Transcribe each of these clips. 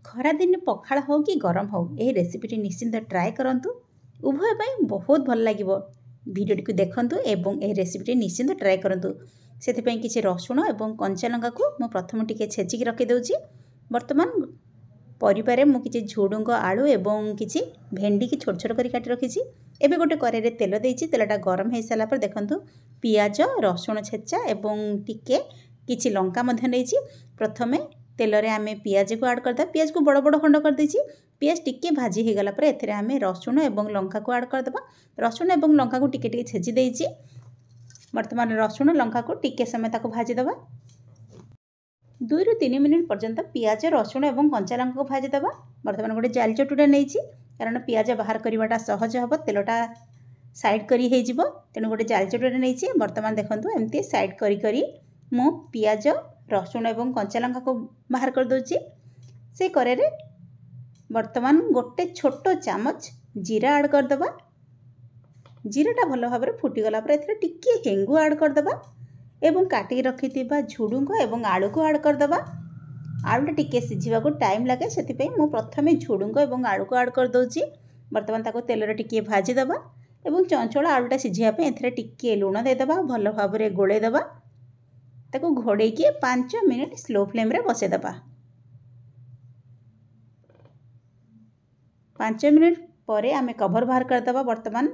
खरा दिन पखाड़ हो कि गरम हो यही रेसिपीटी निश्चिंत ट्राए करंतु उभय पाई बहुत भल लगिवो। भिडियोटी को देखंतु एवं यही रेसिपीटी निश्चिंत ट्राए करंतु। सेथिपाई किछि रसुण एवं कंचा लंका को मु प्रथम टिके छेचिक रखि देउछि। वर्तमान परिबारे मु किछि झुडुंग आलू एवं किछि भेंडी की छोट छोट करी काटि रखिछि। एबे गोटे करेरे तेल देइछि। तेलटा गरम हे साला पर देखंतु पियाज रसुण छेचा एवं टिके किछि लंका मध्य नेइछि। प्रथमे तेल रे आमे पियाज को ऐड करदा। पियाज को बड़ बड़ खंड कर देछि। पियाज टिके भाजी हे गला पर एथिरे आमे रसुण एवं लंका को ऐड कर देबा। रसुण एवं लंका को टिके टिके छेची देइछि। वर्तमान रसुण लंका को टिके समय ताको भाजी देबा। 2 ରୁ 3 मिनिट पर्यंत पियाज रसुण एवं कंचा लंका को भाजी देबा। वर्तमान गोटे जाली चटुटा नेइछि कारण पियाज बाहर करवाटा सहज हबो। तेलटा साइड करी हे जिवो तेनु गोटे जाली चटुटा नेइछि। वर्तमान देखंतु एमती साइड करी करी मु पियाज रसुण एवं कंचा लंका को बाहर कर दोछि। से करेरे वर्तमान गोटे छोट चामच जीरा ऐड कर देबा। जीराटा भल भाव में फुटी गला पर एथिरे टिके हेंगु ऐड कर देबा एवं काटी रखिथिबा झुडुंग एवं आलू को ऐड कर देबा। आलूटा टिके सिझिबा को टाइम लागे सेति मु प्रथमे झुडुंग एवं आलू को ऐड कर दोछि। वर्तमान ताको तेल रे टिके भाजी देबा एवं चंचल आलूटा सिझिया पे एथिरे टिके लूण दे देबा। भल भाव में गोळे देबा। ताको घोड़े के 5 मिनिट स्लो फ्लेम रे बसे देबा। 5 मिनिट परे आमे कवर बाहर कर देबा। वर्तमान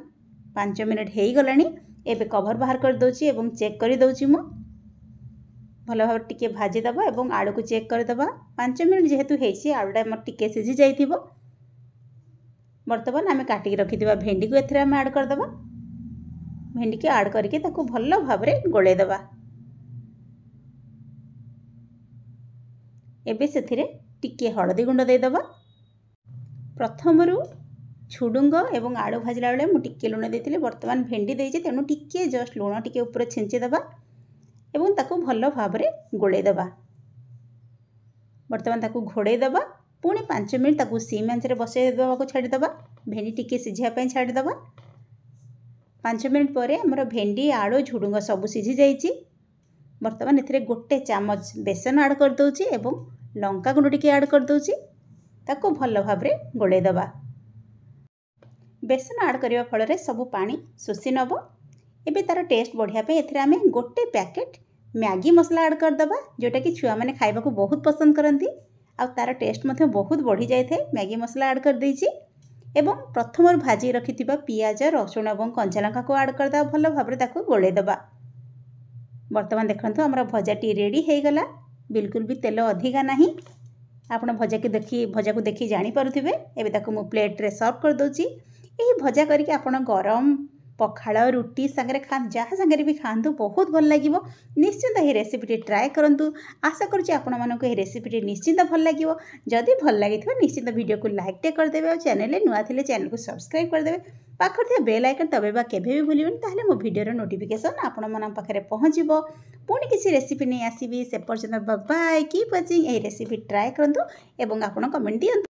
5 मिनिट हे गलानी। एबे कवर बाहर कर दोछि एवं चेक करी दोछि मु। भल भाव टिके भाजी देबा एवं आलू को चेक कर देबा। 5 मिनिट जेहेतु हेछि आलूटा म टिके सिझी जाइथिबो। वर्तमान आमे काटी रखिथिबा भेंडी को एथिरे आमे ऐड कर देबा। भेंडी के ऐड करके ताको भल भाव रे गोळे देबा। एबे सेथिरे टिके हळदी गुंड दे देबा। प्रथमरु झुडुंग एवं आलू भाजला बेले मु टिके लूण देइथिले। वर्तमान भेंडी देइछि तेनु टिके जस्ट लूण टिके ऊपर छेंचे देबा एवं ताको भल भाव रे गोळे देबा। वर्तमान ताको घोड़े देबा। पुणी 5 मिनिट ताको सिम आंच रे बसे देबा को छाडी देबा। भेंडी टिके सिझिया पे छाडी देबा। 5 मिनिट परे हमर भेंडी आलू झुडुंग सब सिझी जाइछि। वर्तमान एथिरे गोटे चामच बेसन ऐड कर दोछि एवं लंका गुंड टिके ऐड कर दोछि। ताको भल भाव रे गोळे देबा। बेसन ऐड करबा फल रे सब पानी शोषि नबो। एबे तार टेस्ट बढ़िया पे एथिरे आमे गोटे पैकेट मैगी मसला ऐड कर देबा जोटा कि छुआ माने खाइबा को बहुत पसंद करंती आ तार टेस्ट मथे बहुत बढ़ी जाय थे। मैगी मसला ऐड कर देइछि एवं प्रथम भाजी रखिथिबा पियाज रसुण एवं कंचा लंका को ऐड कर देबा। भल भाव रे ताको गोळे देबा। वर्तमान देखंतु हमरा भजाटी रेडी हे गला। बिल्कुल भी तेल अधिका नाही। आपण भजा को देखि जानि पारुथिबे। एबे ताको मु प्लेट रे सर्व कर दोछि। एही भजा करके आपण गरम पखाड़ रुटी संगे खा जहाँ संगे भी खातु बहुत भल लगिवो। निश्चिंत यह रेसिपीटी ट्राए करंतु। आशा करुच्ची आपण मानक यह रेसिपीटी निश्चिंत भल लगिवो। जदि भल लगिथिबा निश्चिंत वीडियो को लाइक टे कर देबे और चैनल नुआ थिले चैनल को सब्सक्राइब कर देबे। पाखर थिबा बेल आइकन दबाइबा केबे भी भूलिबेनी। ताहले मो वीडियो नोटिफिकेशन आपण मन पाखरे पहुंचीबो। पुणी किसी रेसिपी नहीं आसीबी। से पर्यंत बाय कीप वाचिंग। यह रेसिपी ट्राए करंतु एवं आपण कमेंट दियंतु।